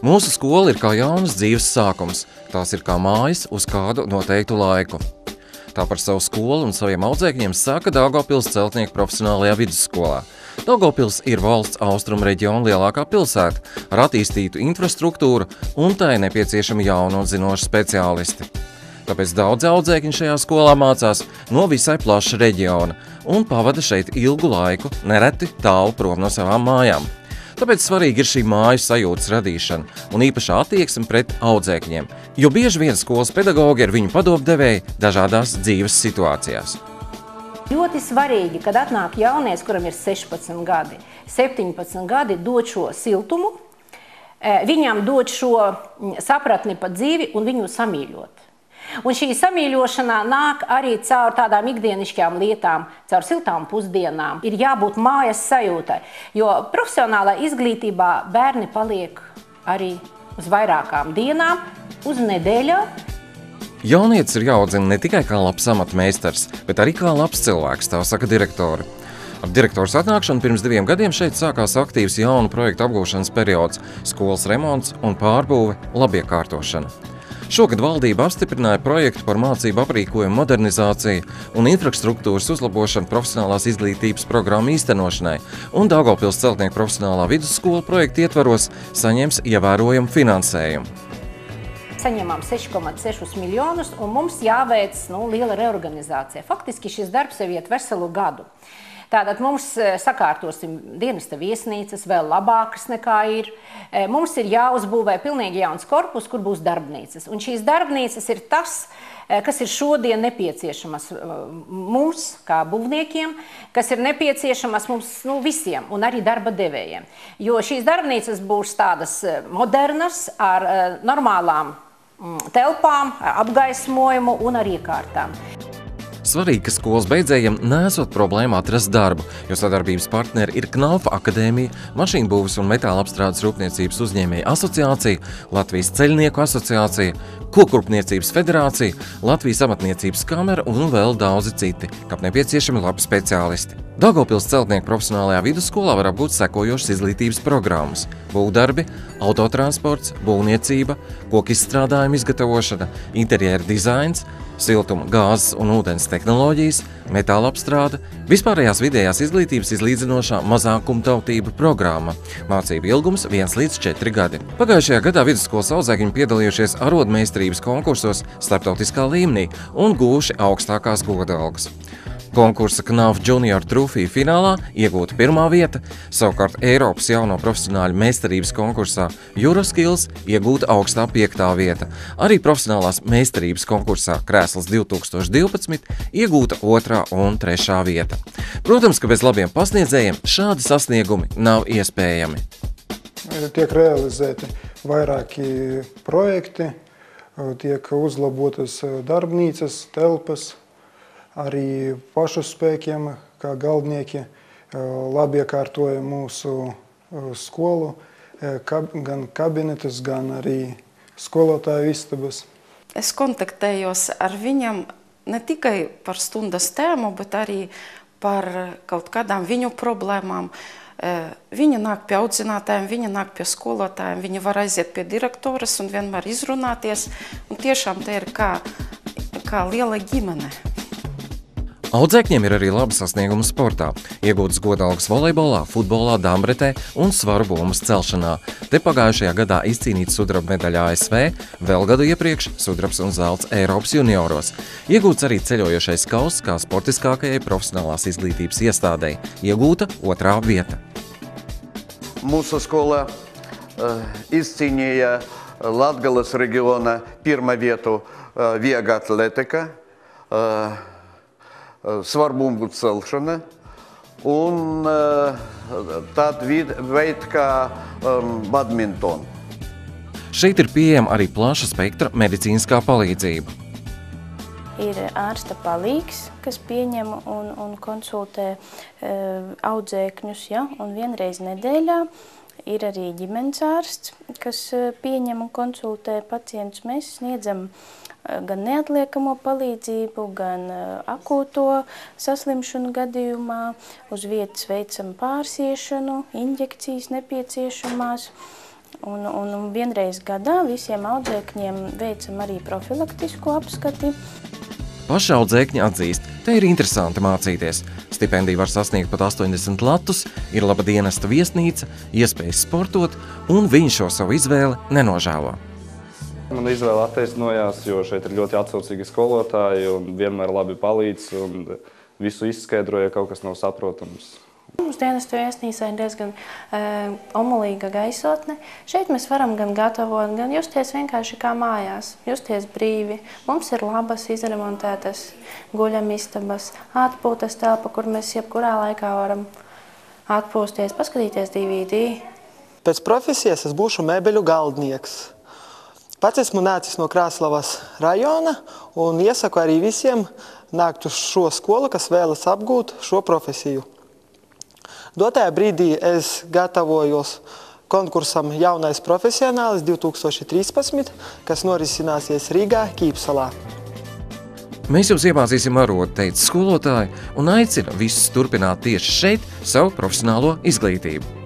Mūsu skola ir kā jaunas dzīves sākums. Tās ir kā mājas uz kādu noteiktu laiku. Tā par savu skolu un saviem audzēkņiem saka Daugavpils Celtnieku profesionālajā vidusskolā. Daugavpils ir valsts austrumu reģiona lielākā pilsēta ar attīstītu infrastruktūru un tai nepieciešami jauni un zinoši speciālisti. Tāpēc daudzi audzēkņi šajā skolā mācās no visai plaša reģiona un pavada šeit ilgu laiku, nereti tālu prom no savām mājām. Tāpēc svarīgi ir šī māju sajūtas radīšana un īpašā attieksme pret audzēkņiem, jo bieži vien skolas pedagogi ir viņu padomdevēji dažādās dzīves situācijās. Ļoti svarīgi, kad atnāk jaunieks, kuram ir 16 gadi, 17 gadi, dot šo siltumu, viņam dot šo sapratni par dzīvi un viņu samīļot. Un šī samīļošanā nāk arī caur tādām ikdienišķām lietām, caur siltām pusdienām. Ir jābūt mājas sajūtai, jo profesionālā izglītībā bērni paliek arī uz vairākām dienām, uz nedēļām. Jaunietis ir jāaudzina ne tikai kā labs amatmeistars, bet arī kā labs cilvēks, tā saka direktori. Ar direktors atnākšanu pirms 2 gadiem šeit sākās aktīvs jaunu projektu apgūšanas periods, skolas remonts un pārbūve labiekārtošana. Šogad valdība apstiprināja projektu par mācību aprīkojumu modernizāciju un infrastruktūras uzlabošanu profesionālās izglītības programmu īstenošanai, un Daugavpils Celtnieku profesionālā vidusskola projekta ietvaros saņems ievērojumu finansējumu. Saņemām 6,6 miljonus un mums jāveic liela reorganizācija. Faktiski šis darbs jau iet veselu gadu. Tātad mums sakārtosim dienesta viesnīcas, vēl labākas nekā ir. Mums ir jāuzbūvē pilnīgi jauns korpus, kur būs darbnīcas. Un šīs darbnīcas ir tas, kas ir šodien nepieciešamas mums, kā būvniekiem, kas ir nepieciešamas mums visiem un arī darba devējiem. Jo šīs darbnīcas būs tādas modernas, ar normālām telpām, apgaismojumu un ar iekārtām. Svarīgi, ka skolas beidzējiem nesot problēmu atrast darbu, jo sadarbības partneri ir Knaufa akadēmija, Mašīnbūves un metāla apstrādes rūpniecības uzņēmēju asociācija, Latvijas ceļnieku asociācija, Kokrūpniecības federācija, Latvijas amatniecības kamera un vēl daudzi citi, kam nepieciešami labi speciālisti. Daugavpils Celtnieku profesionālajā vidusskolā var apgūt sekojošas izglītības programmas – būvdarbi, autotransports, būvniecība, koku izstrādājumu izgatavošana, interjera dizains, siltuma, gāzes un ūdens tehnoloģijas, metāla apstrāde, vispārējās vidējās izglītības izlīdzinošā mazākumtautību programma. Mācību ilgums 1 līdz 4 gadi. Pagājušajā gadā vidusskolas audzēkņi piedalījušies arodmeistarības konkursos starptautiskā līmenī un guvuši augstākās godalgas. Konkursa Knaufa Junior Trophy finālā iegūta 1. vieta, savukārt Eiropas jauno profesionāļu meistarības konkursā Euroskills iegūta augstā 5. vieta. Arī profesionālās meistarības konkursā Krēsls 2012 iegūta 2. un 3. vieta. Protams, ka bez labiem pasniedzējiem šādi sasniegumi nav iespējami. Tiek realizēti vairāki projekti, tiek uzlabotas darbnīcas, telpas, arī pašu spēkiem, kā galdnieki, labi iekārtoja mūsu skolu, gan kabinetus, gan arī skolotāju istabas. Es kontaktējos ar viņam ne tikai par stundas tēmu, bet arī par kaut kādām viņu problēmām. Viņa nāk pie audzinātājiem, viņa nāk pie skolotājiem, viņa var aiziet pie direktoras un vienmēr izrunāties. Un tiešām te ir kā liela ģimene. Audzēkņiem ir arī labi sasniegumi sportā. Iegūtas godalgas volejbolā, futbolā, dambretē un svaru bumbas celšanā. Te pagājušajā gadā izcīnīta sudraba medaļa ASV, vēl gadu iepriekš sudrabs un zelts Eiropas junioros. Iegūts arī ceļojošais kauss kā sportiskākajai profesionālās izglītības iestādei. Iegūta 2. vieta. Mūsu skola izcīnīja Latgales reģiona 1. vietu viega atletika, svarbumbu celšana un tād veid kā badminton. Šeit ir pieejama arī plaša spektra medicīniskā palīdzība. Ir ārsta palīgs, kas pieņem un konsultē audzēkņus, un vienreiz nedēļā ir arī ģimenes ārsts, kas pieņem un konsultē pacientus. Mēs sniedzam gan neatliekamo palīdzību, gan akūto saslimšanu gadījumā, uz vietas veicam pārsiešanu, injekcijas nepieciešamās, Un vienreiz gadā visiem audzēkņiem veicam arī profilaktisku apskati. Paši audzēkņi atzīst, te ir interesanti mācīties. Stipendiju var sasniegt pat 80 latus, ir laba dienesta viesnīca, iespējas sportot, un viņi šo savu izvēli nenožēlo. Man izvēle attaisnojās, jo šeit ir ļoti atsaucīgi skolotāji un vienmēr labi palīdz un visu izskaidroja, kaut kas nav saprotams. Mums dienestu viesnīcā ir diezgan omulīga gaisotne. Šeit mēs varam gan gatavot, gan justies vienkārši kā mājās, justies brīvi. Mums ir labas, izremontētas guļamistabas, atpūtas telpa, kur mēs jebkurā laikā varam atpūsties, paskatīties DVD. Pēc profesijas es būšu mēbeļu galdnieks. Pats esmu nācis no Krāslavas rajona un iesaku arī visiem nākt uz šo skolu, kas vēlas apgūt šo profesiju. Dotajā brīdī es gatavojos konkursam Jaunais profesionālis 2013, kas norisināsies Rīgā, Kīpsalā. Mēs jūs iemācīsim arot, teica skolotāji, un aicina visus turpināt tieši šeit savu profesionālo izglītību.